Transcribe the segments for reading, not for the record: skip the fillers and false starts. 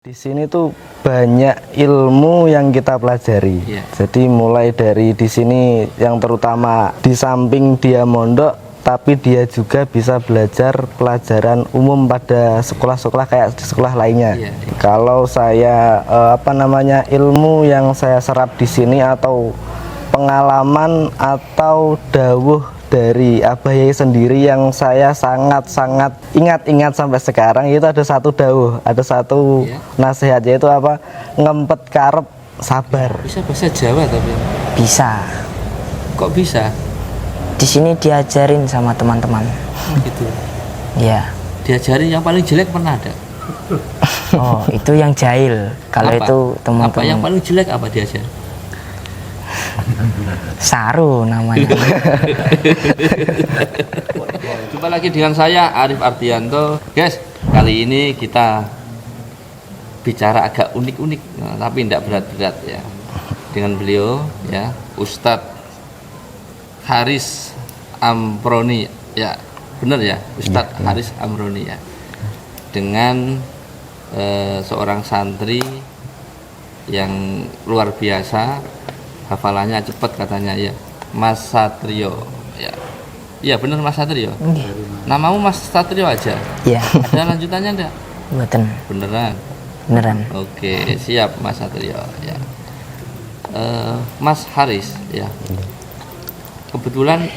Di sini tuh banyak ilmu yang kita pelajari. Jadi mulai dari di sini yang terutama di samping dia mondok, tapi dia juga bisa belajar pelajaran umum pada sekolah-sekolah kayak di sekolah lainnya. Kalau saya ilmu yang saya serap di sini atau pengalaman atau dawuh dari Abah Yai sendiri yang saya sangat-sangat ingat sampai sekarang, itu ada satu dawuh, ada satu nasihat, yaitu apa? Ngempet karep sabar. Bisa bahasa Jawa tapi? Bisa. Kok bisa? Di sini diajarin sama teman-teman. Gitu. Ya. Diajarin yang paling jelek pernah ada? Oh, itu yang jahil. Kalau itu teman-teman. Apa yang paling jelek apa diajar? Saru namanya. Jumpa lagi dengan saya Arif Ardianto. Guys, kali ini kita bicara agak unik-unik, tapi tidak berat-berat ya. Dengan beliau ya, Ustadz Haris Amroni ya, benar ya, Ustadz Haris Amroni ya. Dengan seorang santri yang luar biasa, hafalannya cepat katanya ya, Mas Satrio ya. Iya benar Mas Satrio. Namamu Mas Satrio aja. Iya. Ada lanjutannya enggak? Betul. Beneran. Beneran. Oke, siap Mas Satrio ya. Mas Haris ya. Kebetulan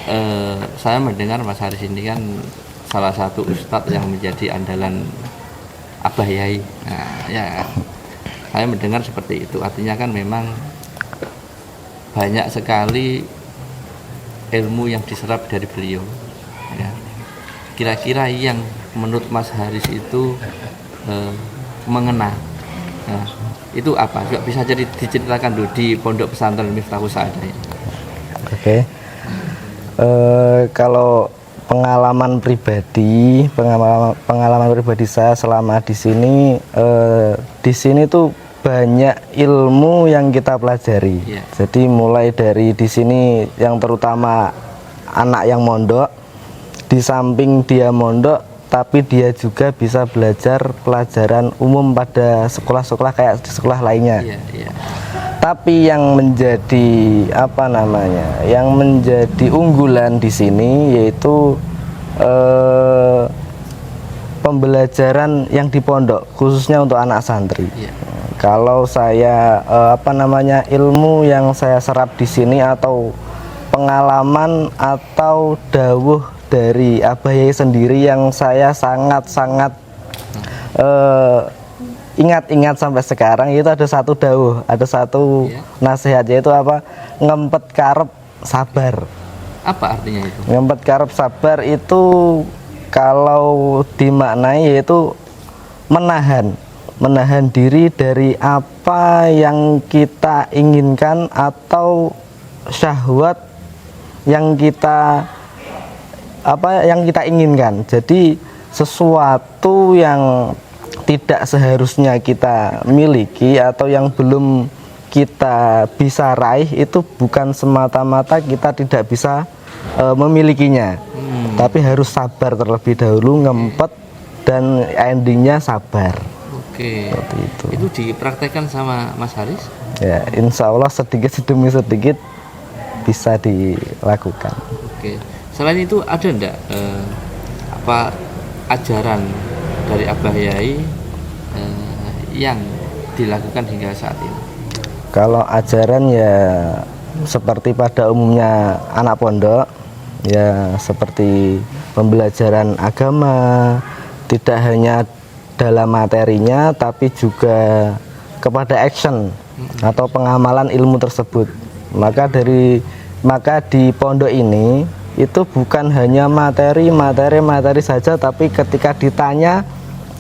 saya mendengar Mas Haris ini kan salah satu ustadz yang menjadi andalan Abah Yai. Nah, ya. Saya mendengar seperti itu. Artinya kan memang banyak sekali ilmu yang diserap dari beliau ya. Kira-kira yang menurut Mas Haris itu mengena, nah, itu apa? Juga bisa jadi diceritakan dulu di Pondok Pesantren Miftahus Sa'adah. Oke. Kalau pengalaman pribadi saya selama di sini tuh banyak ilmu yang kita pelajari. Jadi mulai dari di sini yang terutama anak yang mondok, di samping dia mondok, tapi dia juga bisa belajar pelajaran umum pada sekolah-sekolah kayak di sekolah lainnya. Tapi yang menjadi yang menjadi unggulan di sini yaitu pembelajaran yang di pondok, khususnya untuk anak santri. Kalau saya ilmu yang saya serap di sini atau pengalaman atau dawuh dari Abah Yai sendiri yang saya sangat-sangat ingat sampai sekarang, itu ada satu dawuh, ada satu nasihat, yaitu apa? Ngempet karep sabar. Apa artinya itu? Ngempet karep sabar itu kalau dimaknai yaitu menahan diri dari apa yang kita inginkan atau syahwat yang kita inginkan. Jadi sesuatu yang tidak seharusnya kita miliki atau yang belum kita bisa raih, itu bukan semata-mata kita tidak bisa memilikinya, tapi harus sabar terlebih dahulu, ngempet, dan endingnya sabar. Oke, itu dipraktekkan sama Mas Haris? Ya, insya Allah sedikit demi sedikit bisa dilakukan. Oke, selain itu ada enggak ajaran dari Abah Yai yang dilakukan hingga saat ini? Kalau ajaran ya seperti pada umumnya anak pondok ya, seperti pembelajaran agama, tidak hanya dalam materinya tapi juga kepada action atau pengamalan ilmu tersebut. Maka di pondok ini itu bukan hanya materi saja, tapi ketika ditanya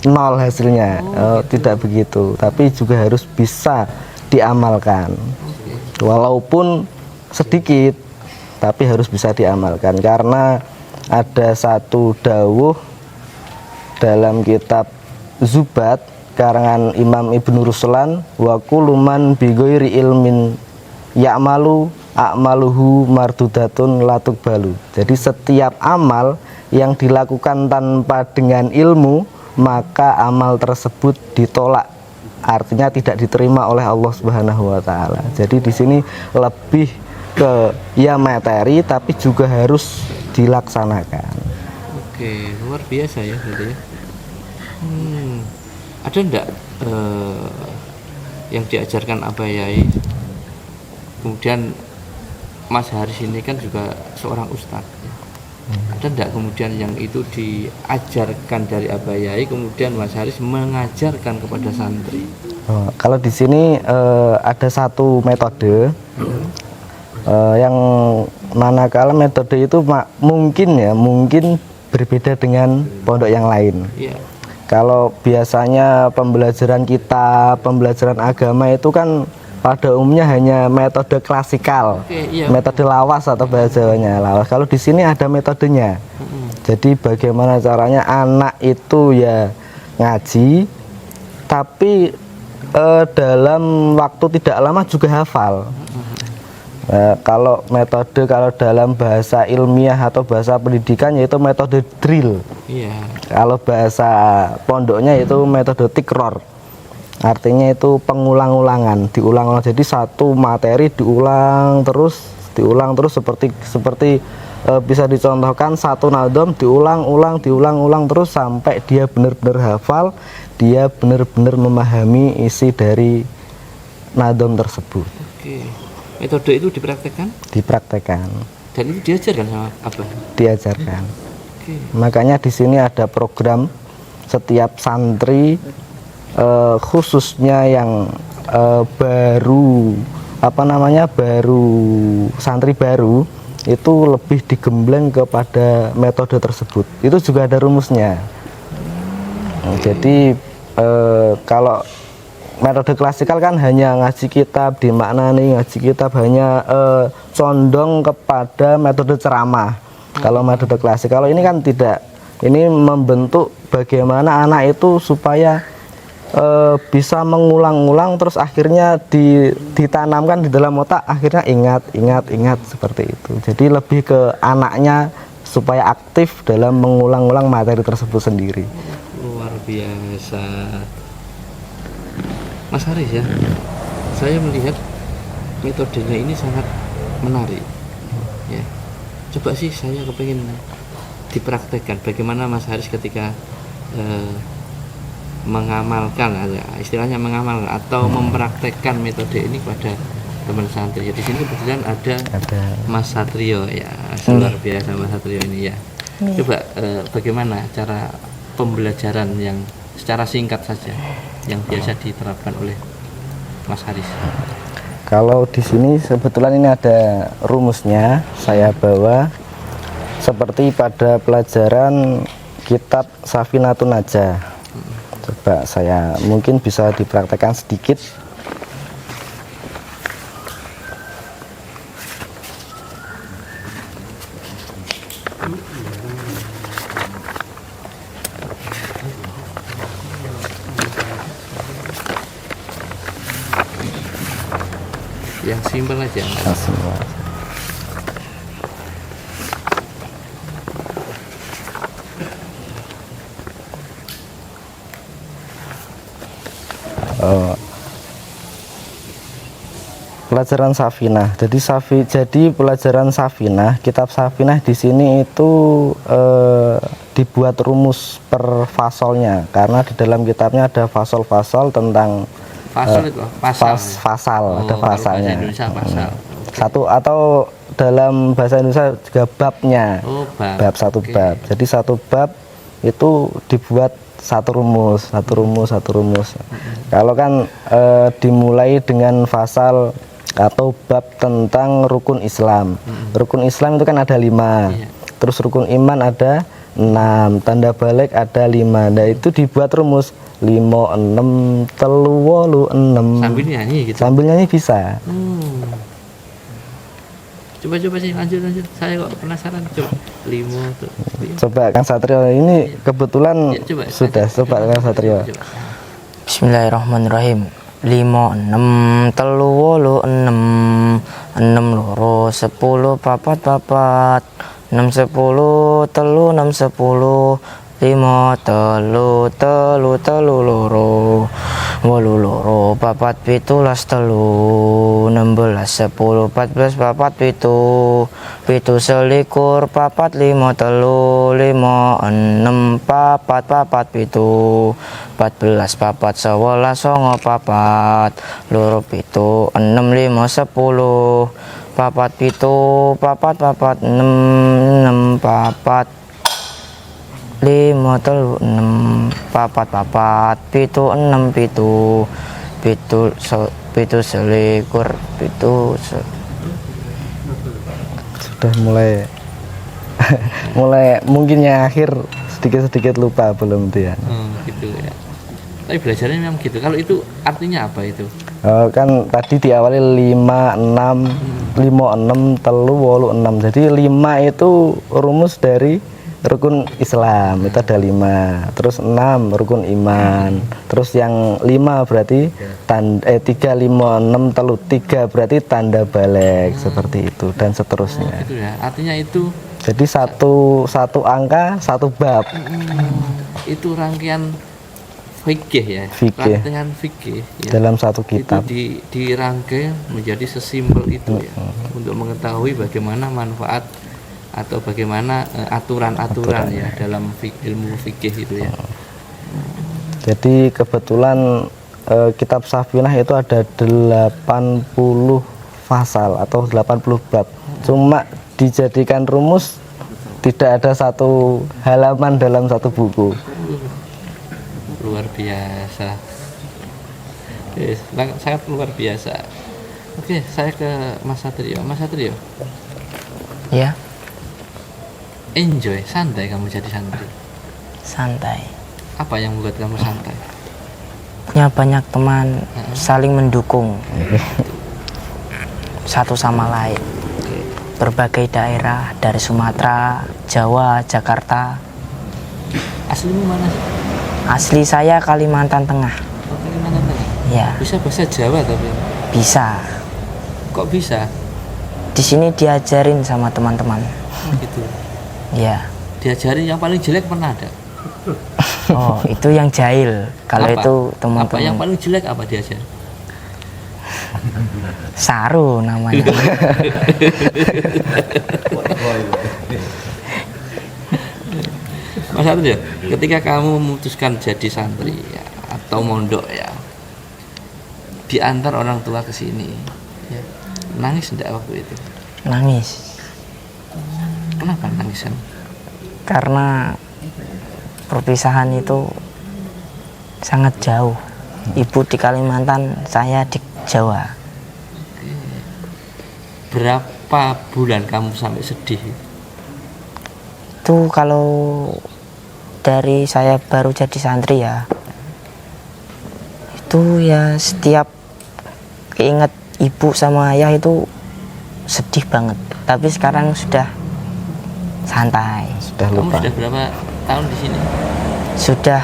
nol hasilnya. Tidak begitu, tapi juga harus bisa diamalkan, walaupun sedikit tapi harus bisa diamalkan. Karena ada satu dawuh dalam kitab Zubat karangan Imam Ibnu Ruslan, wa kullu man bi ghairi ilmin ya'malu a'maluhu mardudatun latukbalu. Jadi setiap amal yang dilakukan tanpa dengan ilmu, maka amal tersebut ditolak artinya tidak diterima oleh Allah Subhanahu wa taala. Jadi di sini lebih ke ya materi tapi juga harus dilaksanakan. Oke, luar biasa ya berarti ya. Ada enggak yang diajarkan Abah Yai? Kemudian Mas Haris ini kan juga seorang ustadz. Ada enggak kemudian yang itu diajarkan dari Abah Yai, kemudian Mas Haris mengajarkan kepada santri? Kalau di sini ada satu metode yang manakala metode itu mungkin berbeda dengan pondok yang lain. Iya. Kalau biasanya pembelajaran agama itu kan pada umumnya hanya metode klasikal, Iya. metode lawas atau bahasa Jawanya lawas. Kalau di sini ada metodenya. Jadi bagaimana caranya anak itu ya ngaji, tapi dalam waktu tidak lama juga hafal. Kalau dalam bahasa ilmiah atau bahasa pendidikan yaitu metode drill. Iya. Kalau bahasa pondoknya itu metode tikror. Artinya itu pengulang-ulangan, diulang-ulang. Jadi satu materi diulang terus seperti bisa dicontohkan satu nadom diulang-ulang terus sampai dia benar-benar hafal, dia benar-benar memahami isi dari nadom tersebut. Oke. Metode itu Dipraktekkan. Dan itu diajarkan sama Abah? Diajarkan. Oke. Makanya di sini ada program setiap santri khususnya yang baru santri baru itu lebih digembleng kepada metode tersebut. Itu juga ada rumusnya. Jadi kalau metode klasikal kan hanya ngaji kitab, dimaknani ngaji kitab, hanya condong kepada metode ceramah. Kalau metode klasik, kalau ini kan tidak. Ini membentuk bagaimana anak itu supaya bisa mengulang-ulang terus akhirnya ditanamkan di dalam otak, akhirnya ingat seperti itu. Jadi lebih ke anaknya supaya aktif dalam mengulang-ulang materi tersebut sendiri. Luar biasa. Mas Haris ya, saya melihat metodenya ini sangat menarik ya. Coba sih saya kepingin dipraktekkan bagaimana Mas Haris ketika mengamalkan, istilahnya mengamalkan atau mempraktekkan metode ini pada teman santri. Di sini kebetulan ada Mas Satrio ya, luar biasa Mas Satrio ini ya. Coba bagaimana cara pembelajaran yang secara singkat saja yang biasa diterapkan oleh Mas Haris? Kalau di sini kebetulan ini ada rumusnya, saya bawa seperti pada pelajaran kitab Safinatun Najah. Coba saya mungkin bisa dipraktekkan sedikit. Yang simpel aja. Pelajaran Safinah. Jadi pelajaran Safinah, kitab Safinah di sini itu dibuat rumus per fasolnya, karena di dalam kitabnya ada fasal-fasal tentang Fasal itu fasal, ada pasalnya. Bahasa Indonesia pasal. Satu atau dalam bahasa Indonesia juga babnya. Bab satu bab. Jadi satu bab itu dibuat satu rumus. Kalau kan dimulai dengan fasal atau bab tentang rukun Islam. Rukun Islam itu kan ada 5. Terus rukun iman ada 6, tanda balik ada 5. Nah itu dibuat rumus 5, 6, 3, 8, 6. Sambil nyanyi gitu. Sambil nyanyi bisa. Coba sih lanjut. Saya kok penasaran. Coba 5 tuh. Coba Kang Satrio ini kebetulan Ya, coba Kang Satrio. Bismillahirrahmanirrahim. 5, 6, 3, 8, 6, 6 loro 10 papat 6 10 telu 6 10 5 telu loro wolu loro papat pitulas telu 16 10 14 papat pitu selikur papat lima telu 5 6 papat papat pitu 14 papat 11 songo papat loro pitu 6 5 10 papat pitu papat papat 6 papat 5 telu 6 papat papat pitu 6 pitu selikur Sudah mulai mulai mungkinnya akhir sedikit-sedikit lupa belum itu ya. Gitu ya. Tapi belajarnya memang gitu. Kalau itu artinya apa itu? Kan tadi diawali 5 6 telu 8 6. Jadi 5 itu rumus dari rukun Islam, itu ada 5. Terus 6 rukun iman. Terus yang 5 berarti 3 5 6 telu 3 berarti tanda balik, seperti itu dan seterusnya. Gitu ya. Artinya itu Jadi satu angka satu bab. itu rangkaian fikih ya. Fikih. Rangkaian fikih ya. Dalam satu kitab. Itu dirangkai menjadi sesimpel itu ya. Untuk mengetahui bagaimana manfaat atau bagaimana aturan-aturan ya dalam ilmu fikih itu ya. Jadi kebetulan kitab Safinah itu ada 80 pasal atau 80 bab. Cuma dijadikan rumus tidak ada satu halaman dalam satu buku. Luar biasa. Sangat luar biasa. Oke, saya ke Mas Satrio. Mas Satrio, ya enjoy, santai kamu jadi santri. santai, Apa yang membuat kamu santai? punya banyak teman, saling mendukung satu sama lain, berbagai daerah dari Sumatera, Jawa, Jakarta. Aslimu mana sih? Asli saya Kalimantan Tengah. Oh, Kalimantan Tengah. Ya, Bisa bahasa Jawa tapi bisa. kok bisa? Di sini diajarin sama teman-teman. Gitu. Ya. Diajarin yang paling jelek pernah ada? Oh, itu yang jahil. Kalau Apa? itu Apa yang teman-teman paling jelek apa diajar? Saru namanya. Mas Satrio, ketika kamu memutuskan jadi santri ya, atau mondok ya, diantar orang tua ke sini, ya, nangis enggak waktu itu? Nangis. Kenapa nangis? Karena perpisahan itu sangat jauh. Ibu di Kalimantan, saya di Jawa. Berapa bulan kamu sampai sedih? Itu kalau dari saya baru jadi santri ya, itu ya setiap keinget ibu sama ayah itu sedih banget. Tapi sekarang sudah santai. Sudah Kamu lupa. sudah berapa tahun di sini? Sudah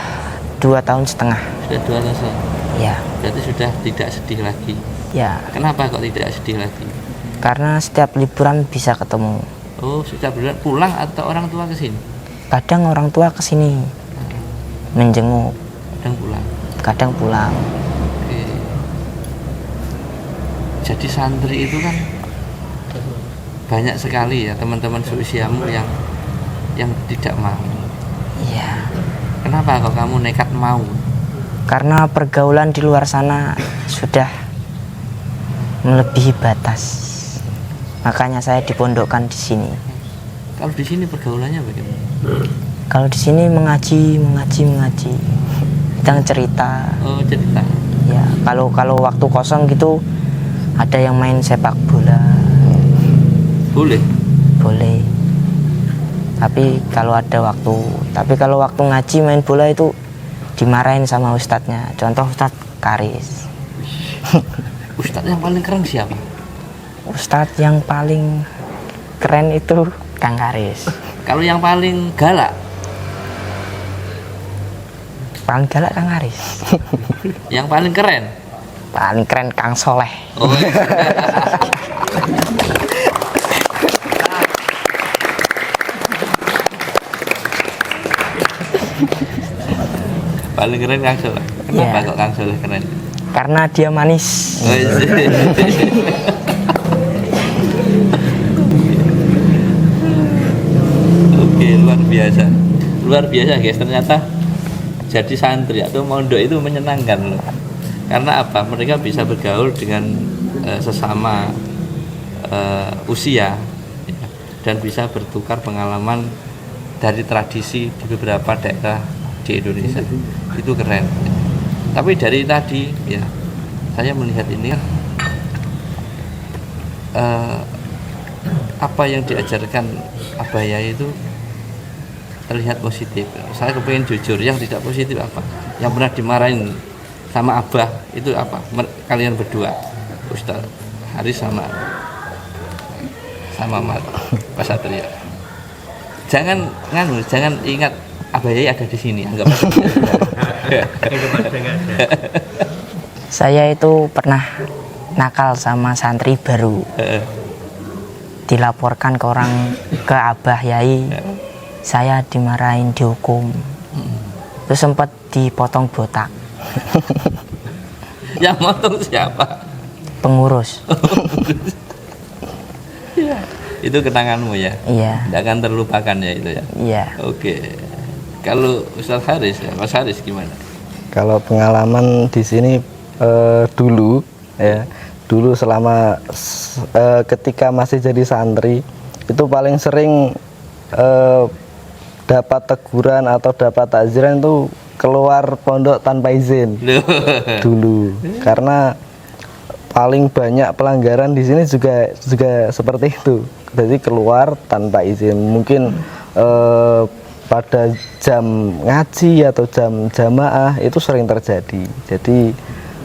2,5 tahun. Sudah 2 tahun. Ya, Berarti sudah tidak sedih lagi. ya. Kenapa kok tidak sedih lagi? Karena setiap liburan bisa ketemu. Oh, sudah bulan pulang atau orang tua ke sini? Kadang orang tua kesini menjenguk, Kadang pulang. kadang pulang. Oke. Jadi santri itu kan banyak sekali ya teman-teman seusiamu yang tidak mau. Iya. Kenapa kok kamu nekat mau? Karena pergaulan di luar sana sudah melebihi batas. Makanya saya dipondokkan di sini. Kalau di sini pergaulannya bagaimana? Kalau di sini mengaji. Kadang cerita. Oh, cerita. Ya, kalau waktu kosong gitu ada yang main sepak bola. Boleh. Boleh. Tapi kalau waktu ngaji main bola itu dimarahin sama ustadznya. Contoh Ustadz Karis. Ustadz yang paling keren siapa? Ustadz yang paling keren itu Kang Karis. Kalau yang paling galak? Paling galak Kang Karis. Yang paling keren? Paling keren Kang Soleh. Oh. Paling keren Kang Soleh. Kenapa Ya. kok Kang Soleh keren? Karena dia manis. Oh, iya. Oke, luar biasa guys. Ternyata jadi santri atau mondok itu menyenangkan loh. Karena apa? Mereka bisa bergaul dengan sesama usia ya, dan bisa bertukar pengalaman dari tradisi di beberapa daerah di Indonesia. Itu keren. Tapi dari tadi ya saya melihat ini apa yang diajarkan Abah Yai itu terlihat positif. Saya kepengen jujur, yang tidak positif apa? Yang pernah dimarahin sama Abah itu apa? Kalian berdua, Ustaz Haris sama Pak Satria. Jangan ingat Abah Yai ada di sini, anggap. Saya itu pernah nakal sama santri baru. Dilaporkan ke Abah Yai. Saya dimarahin, dihukum. Terus sempat dipotong botak. Yang motong siapa? Pengurus. Itu kenanganmu ya? Iya. Tidak akan terlupakan ya itu ya? Iya. Oke. Kalau Ustaz Haris ya, Mas Haris gimana? Kalau pengalaman di sini dulu ya, dulu selama ketika masih jadi santri itu paling sering dapat teguran atau dapat takziran itu keluar pondok tanpa izin dulu, karena paling banyak pelanggaran di sini juga seperti itu. Jadi keluar tanpa izin, mungkin pada jam ngaji atau jam jamaah itu sering terjadi. Jadi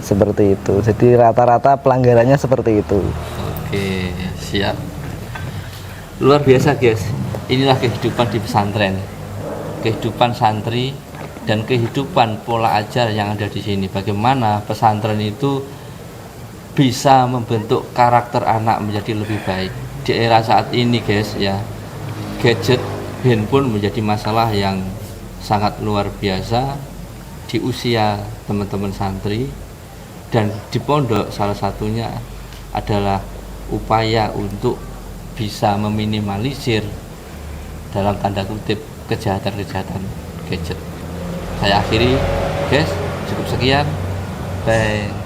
seperti itu. Jadi rata-rata pelanggarannya seperti itu. Oke, siap. Luar biasa guys. Inilah kehidupan di pesantren. Kehidupan santri dan kehidupan pola ajar yang ada di sini. Bagaimana pesantren itu bisa membentuk karakter anak menjadi lebih baik. Di era saat ini guys ya, gadget, handphone menjadi masalah yang sangat luar biasa di usia teman-teman santri, dan di pondok salah satunya adalah upaya untuk bisa meminimalisir dalam tanda kutip kejahatan-kejahatan gadget. Saya akhiri guys, cukup sekian, bye.